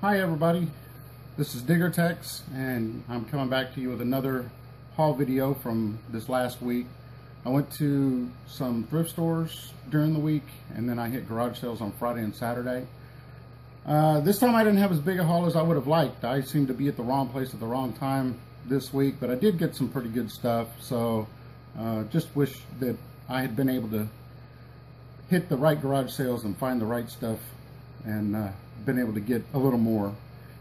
Hi everybody, this is Digger Tex, and I'm coming back to you with another haul video from this last week. I went to some thrift stores during the week, and then I hit garage sales on Friday and Saturday. This time I didn't have as big a haul as I would have liked. I seemed to be at the wrong place at the wrong time this week, but I did get some pretty good stuff, so just wish that I had been able to hit the right garage sales and find the right stuff and been able to get a little more.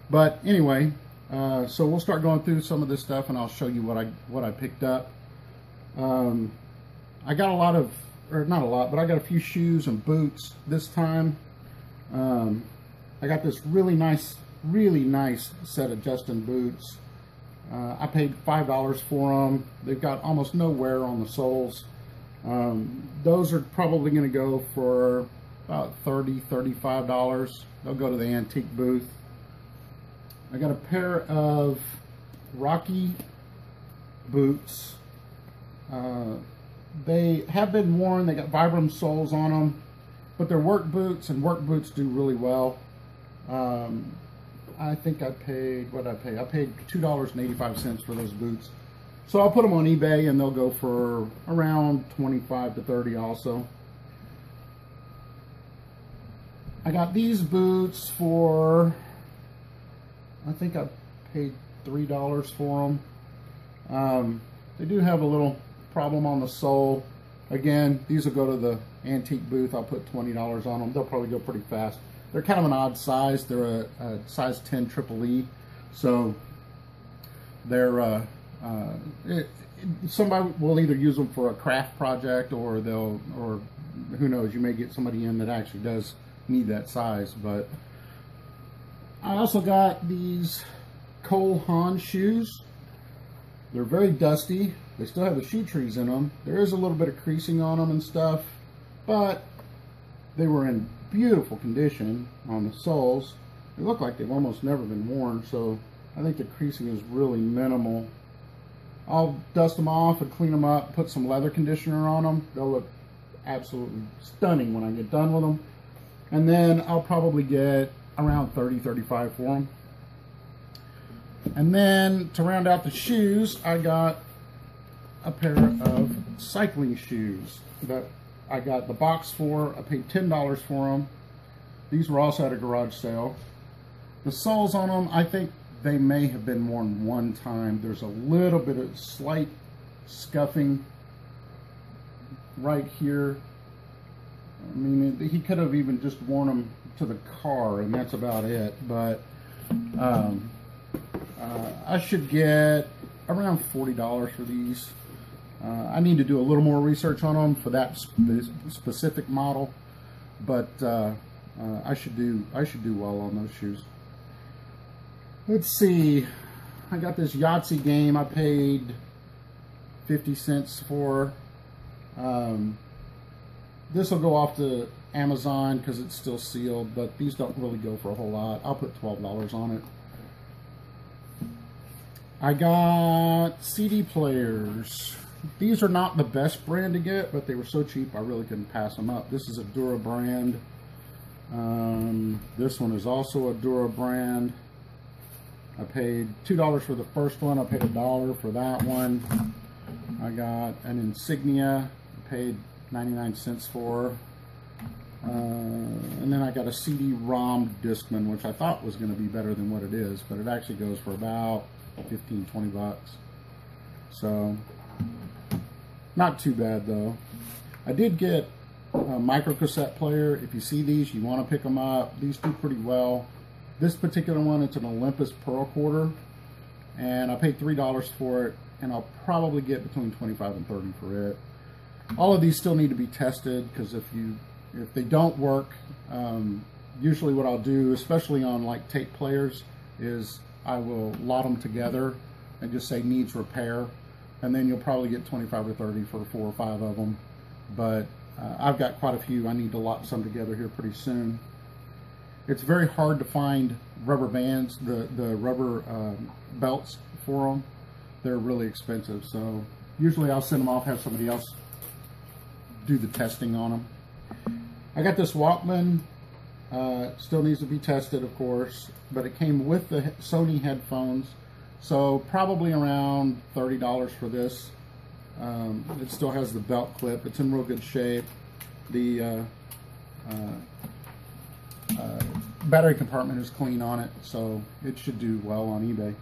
But anyway, so we'll start going through some of this stuff and I'll show you what I picked up. I got a lot of, or not a lot, but I got a few shoes and boots this time. I got this really nice set of Justin boots. I paid $5 for them. They've got almost no wear on the soles. Those are probably going to go for about $30–35. They'll go to the antique booth. I got a pair of Rocky boots. They have been worn. They got Vibram soles on them, but they're work boots, and work boots do really well. I think I paid, what did I pay? I paid $2.85 for those boots. So I'll put them on eBay and they'll go for around $25 to $30 also. I got these boots for, I think I paid $3 for them. They do have a little problem on the sole. Again, these will go to the antique booth. I'll put $20 on them. They'll probably go pretty fast. They're kind of an odd size. They're a size 10 triple E. So they're, somebody will either use them for a craft project, or or who knows, you may get somebody in that actually does need that size. But I also got these Cole Haan shoes. They're very dusty. They still have the shoe trees in them. There is a little bit of creasing on them and stuff, but they were in beautiful condition on the soles. They look like they've almost never been worn, so I think the creasing is really minimal. I'll dust them off and clean them up, put some leather conditioner on them. They'll look absolutely stunning when I get done with them. And then I'll probably get around $30–35 for them. And then to round out the shoes, I got a pair of cycling shoes that I got the box for. I paid $10 for them. These were also at a garage sale. The soles on them, I think they may have been worn one time. There's a little bit of slight scuffing right here. I mean, he could have even just worn them to the car, and that's about it. But I should get around $40 for these. I need to do a little more research on them for that specific model, but I should do well on those shoes. Let's see. I got this Yahtzee game. I paid 50 cents for. This will go off to Amazon because it's still sealed, but these don't really go for a whole lot. I'll put $12 on it. I got CD players. These are not the best brand to get, but they were so cheap I really couldn't pass them up. This is a Dura brand. This one is also a Dura brand. I paid $2 for the first one. I paid $1 for that one. I got an Insignia. I paid 99 cents for. And then I got a CD-ROM Discman, which I thought was going to be better than what it is, but it actually goes for about 15–20 bucks. So not too bad though. I did get a micro cassette player. If you see these, you want to pick them up. These do pretty well. This particular one, it's an Olympus Pearl Quarter, and I paid $3 for it, and I'll probably get between $25 and $30 for it. All of these still need to be tested, because if they don't work, usually what I'll do, especially on like tape players, is I will lot them together and just say needs repair, and then you'll probably get $25 or $30 for 4 or 5 of them. But I've got quite a few. I need to lot some together here pretty soon. It's very hard to find rubber bands, the rubber belts for them. They're really expensive, so usually I'll send them off, have somebody else do the testing on them. I got this Walkman Still needs to be tested, of course, but it came with the Sony headphones, so probably around $30 for this. It still has the belt clip. It's in real good shape. The battery compartment is clean on it, so it should do well on eBay.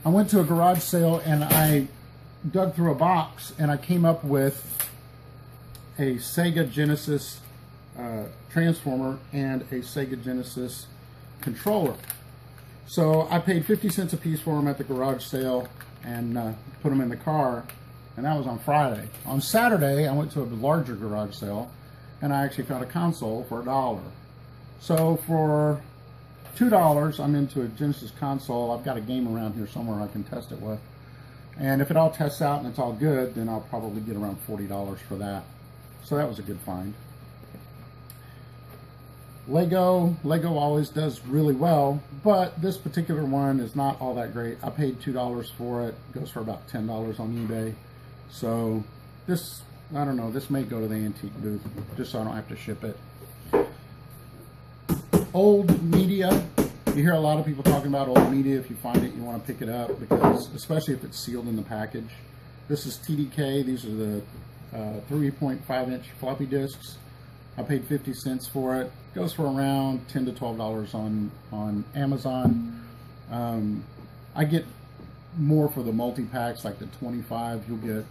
I went to a garage sale and I dug through a box and I came up with a Sega Genesis transformer and a Sega Genesis controller. So I paid 50 cents a piece for them at the garage sale and put them in the car, and that was on Friday. On Saturday I went to a larger garage sale and I actually found a console for $1. So for $2 I'm into a Genesis console. I've got a game around here somewhere I can test it with, and if it all tests out and it's all good, then I'll probably get around $40 for that. So that was a good find. Leggo always does really well, but this particular one is not all that great. I paid $2 for it. It goes for about $10 on eBay. So this, I don't know, this may go to the antique booth just so I don't have to ship it. Old media. You hear a lot of people talking about old media. If you find it, you want to pick it up, because especially if it's sealed in the package. This is TDK. These are the 3.5-inch floppy disks. I paid 50 cents for it. Goes for around $10 to $12 on Amazon. I get more for the multi-packs, like the 25. You'll get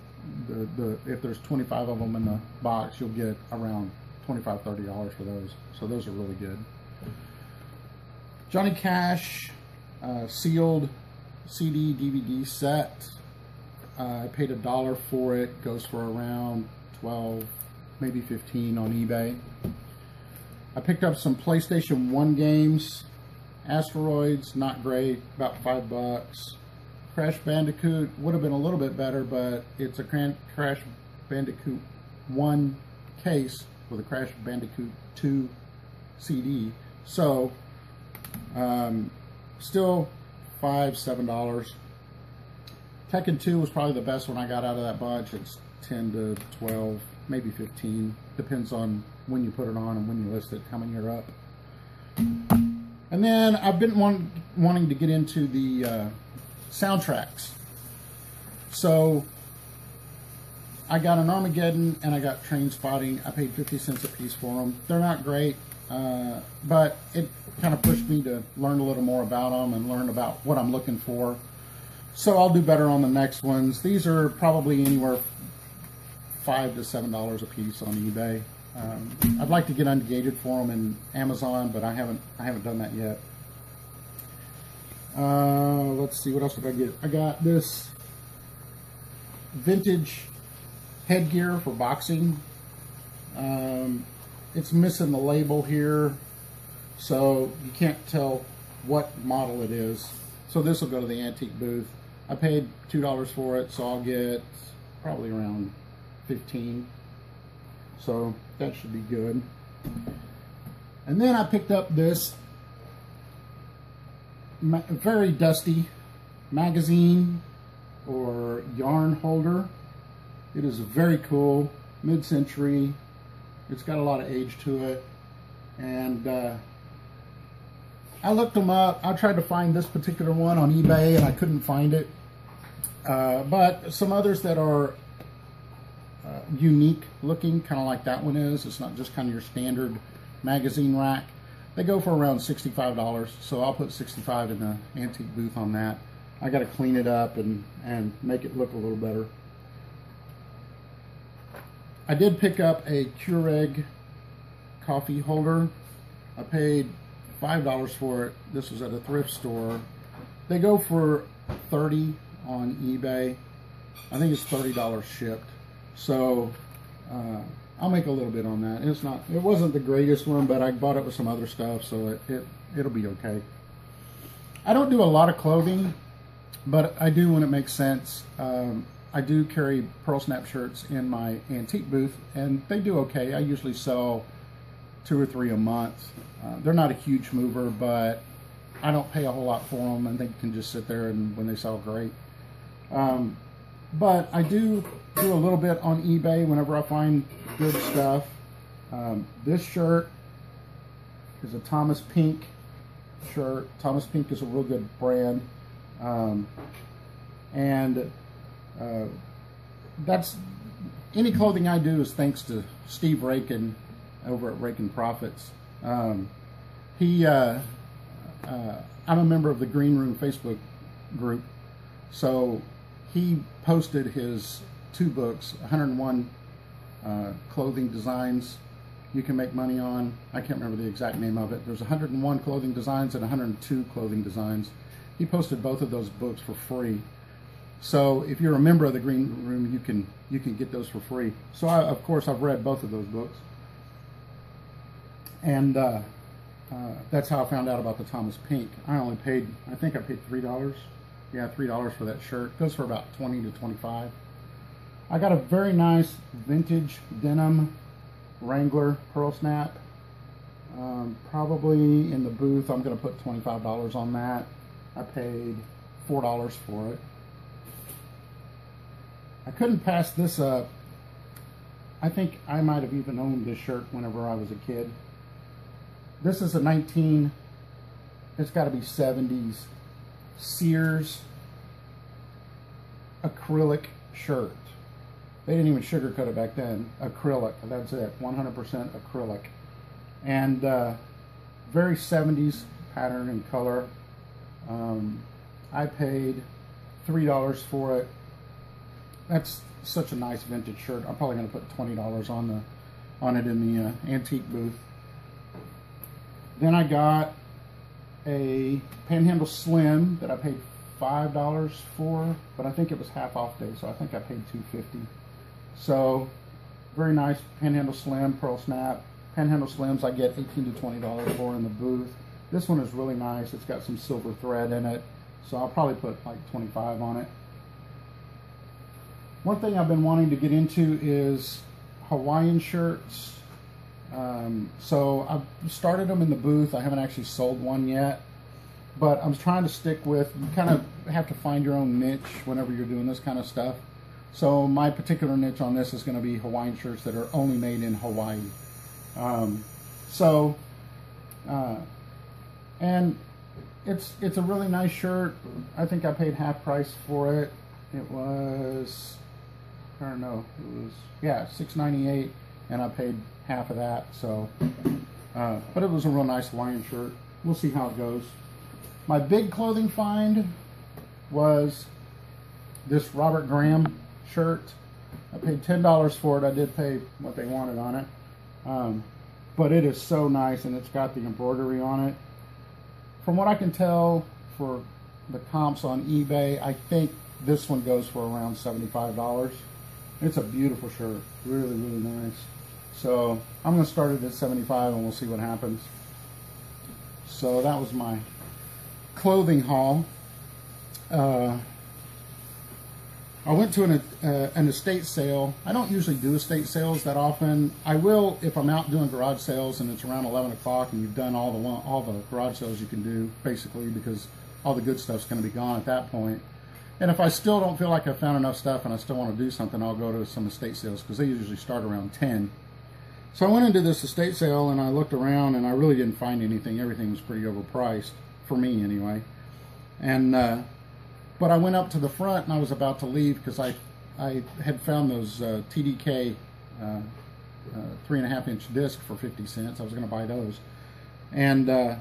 if there's 25 of them in the box, you'll get around $25, $30 for those. So those are really good. Johnny Cash sealed CD DVD set. I paid $1 for it. Goes for around 12, maybe 15 on eBay. I picked up some PlayStation 1 games. Asteroids, not great, about $5. Crash Bandicoot would have been a little bit better, but it's a Crash Bandicoot 1 case with a Crash Bandicoot 2 CD. So, still $5, $7. Tekken 2 was probably the best one I got out of that bunch. It's 10 to 12, maybe 15. Depends on when you put it on and when you list it, how many are up. And then I've been wanting to get into the soundtracks. So I got an Armageddon and I got Train Spotting. I paid 50 cents a piece for them. They're not great, but it kind of pushed me to learn a little more about them and learn about what I'm looking for. So I'll do better on the next ones. These are probably anywhere $5 to $7 a piece on eBay. I'd like to get ungated for them in Amazon, but I haven't done that yet. Let's see, what else did I get? I got this vintage headgear for boxing. It's missing the label here, so you can't tell what model it is. So this will go to the antique booth. I paid $2 for it, so I'll get probably around 15. So that should be good. And then I picked up this very dusty magazine or yarn holder. It is very cool, mid-century. It's got a lot of age to it. And I looked them up. I tried to find this particular one on eBay and I couldn't find it. But some others that are unique looking, kind of like that one is. It's not just kind of your standard magazine rack. They go for around $65, so I'll put $65 in the antique booth on that. I got to clean it up and make it look a little better. I did pick up a Keurig coffee holder. I paid $5 for it. This was at a thrift store. They go for $30 on eBay. I think it's $30 shipped. So I'll make a little bit on that. It wasn't the greatest one, but I bought it with some other stuff, so it'll be okay. I don't do a lot of clothing, but I do when it makes sense. I do carry pearl snap shirts in my antique booth, and they do okay. I usually sell 2 or 3 a month. They're not a huge mover, but I don't pay a whole lot for them, and they can just sit there, and when they sell, great. But I do a little bit on eBay whenever I find good stuff. This shirt is a Thomas Pink shirt. Thomas Pink is a real good brand. That's any clothing I do is thanks to Steve Rakin over at Rakin Profits. I'm a member of the Green Room Facebook group, so he posted his 2 books, 101 clothing designs you can make money on. I can't remember the exact name of it. There's 101 clothing designs and 102 clothing designs. He posted both of those books for free. So if you're a member of the Green Room, you can get those for free. So of course I've read both of those books, and that's how I found out about the Thomas Pink. I think I paid $3. Yeah, $3 for that shirt. It goes for about 20 to 25. I got a very nice vintage denim Wrangler pearl snap. Probably in the booth I'm going to put $25 on that. I paid $4 for it. I couldn't pass this up. I think I might have even owned this shirt whenever I was a kid. This is a it's got to be 70s Sears acrylic shirt. They didn't even sugarcoat it back then. Acrylic, that's it, 100% acrylic. And very 70s pattern and color. I paid $3 for it. That's such a nice vintage shirt. I'm probably going to put $20 on it in the antique booth. Then I got a Panhandle Slim that I paid $5 for, but I think it was half off day, so I think I paid $2.50. So very nice Panhandle Slim pearl snap. Panhandle Slims I get $18 to $20 for in the booth. This one is really nice. It's got some silver thread in it, so I'll probably put like $25 on it. One thing I've been wanting to get into is Hawaiian shirts. So I've started them in the booth. I haven't actually sold one yet, but I'm trying to stick with, you kind of have to find your own niche whenever you're doing this kind of stuff. So my particular niche on this is going to be Hawaiian shirts that are only made in Hawaii. And it's a really nice shirt. I think I paid half price for it. It was, I don't know, it was, yeah, $6.98, and I paid half of that. So, but it was a real nice Hawaiian shirt. We'll see how it goes. My big clothing find was this Robert Graham shirt. I paid $10 for it. I did pay what they wanted on it. But it is so nice, and it's got the embroidery on it. From what I can tell for the comps on eBay, I think this one goes for around $75. It's a beautiful shirt. Really, really nice. So I'm going to start it at $75 and we'll see what happens. So that was my clothing haul. I went to an estate sale. I don't usually do estate sales that often. I will if I'm out doing garage sales and it's around 11 o'clock and you've done all the garage sales you can do, basically, because all the good stuff's going to be gone at that point. And if I still don't feel like I've found enough stuff and I still want to do something, I'll go to some estate sales because they usually start around 10. So I went into this estate sale and I looked around and I really didn't find anything. Everything was pretty overpriced, for me anyway. And but I went up to the front and I was about to leave because I had found those TDK 3.5-inch disc for 50 cents. I was going to buy those. And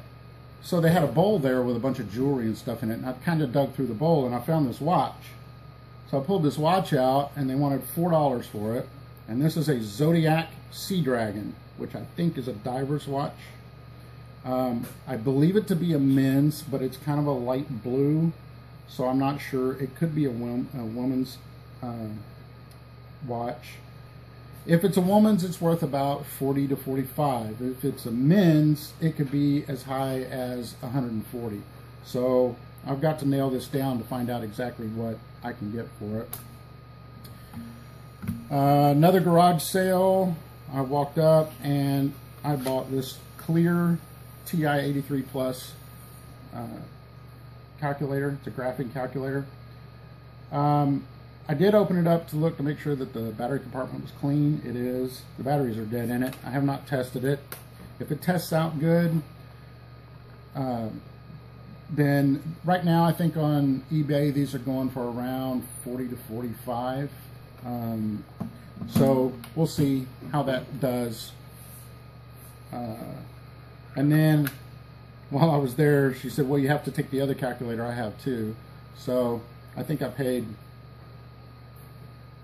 so they had a bowl there with a bunch of jewelry and stuff in it. And I kind of dug through the bowl and I found this watch. So I pulled this watch out and they wanted $4 for it. And this is a Zodiac Sea Dragon, which I think is a diver's watch. I believe it to be a men's, but it's kind of a light blue. So I'm not sure. It could be a woman's watch. If it's a woman's, it's worth about $40 to $45. If it's a men's, it could be as high as $140. So I've got to nail this down to find out exactly what I can get for it. Another garage sale. I walked up and I bought this clear TI-83 Plus calculator. It's a graphing calculator. I did open it up to look to make sure that the battery compartment was clean. It is. The batteries are dead in it. I have not tested it. If it tests out good, then right now I think on eBay these are going for around 40 to 45. So we'll see how that does. And then while I was there, she said, well, you have to take the other calculator. I have too. So I think I paid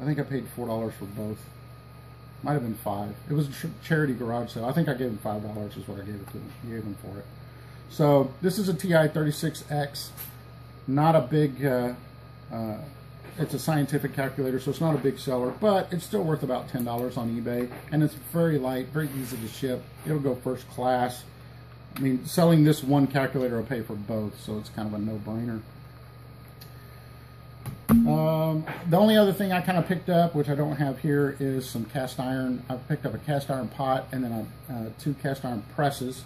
$4 for both. Might have been $5. It was a charity garage sale. I think I gave him $5 is what I gave him for it. So this is a TI 36X. Not a big, it's a scientific calculator, so it's not a big seller, but it's still worth about $10 on eBay, and it's very light, very easy to ship. It'll go first class. I mean, selling this one calculator will pay for both, so it's kind of a no-brainer. The only other thing I kind of picked up, which I don't have here, is some cast iron. I picked up a cast iron pot and then 2 cast iron presses.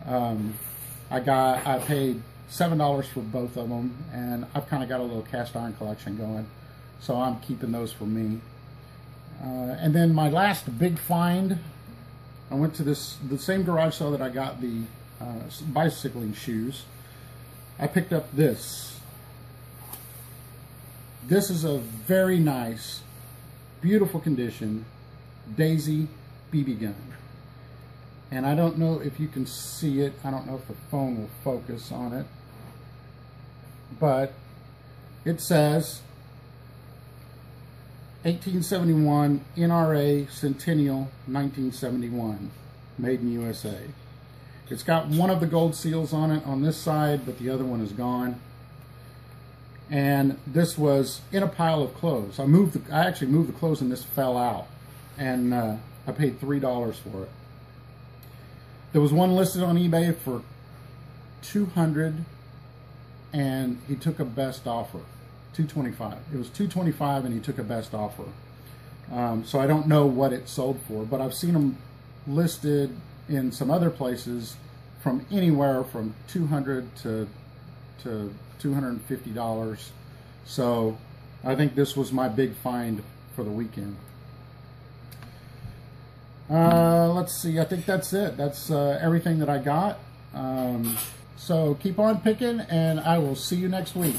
I paid $7 for both of them, and I've kind of got a little cast iron collection going, so I'm keeping those for me. And then my last big find, I went to the same garage sale that I got the bicycling shoes. I picked up this. This is a very nice, beautiful condition Daisy BB gun. And I don't know if you can see it. I don't know if the phone will focus on it. But it says 1871 NRA Centennial 1971, made in USA. It's got one of the gold seals on it on this side, but the other one is gone. And this was in a pile of clothes. I actually moved the clothes and this fell out. And I paid $3 for it. There was one listed on eBay for $200, and he took a best offer, $225. It was $225, and he took a best offer. So I don't know what it sold for, but I've seen them listed in some other places from anywhere from $200 to $250. So I think this was my big find for the weekend. Let's see, I think that's it. That's everything that I got. So keep on picking, and I will see you next week.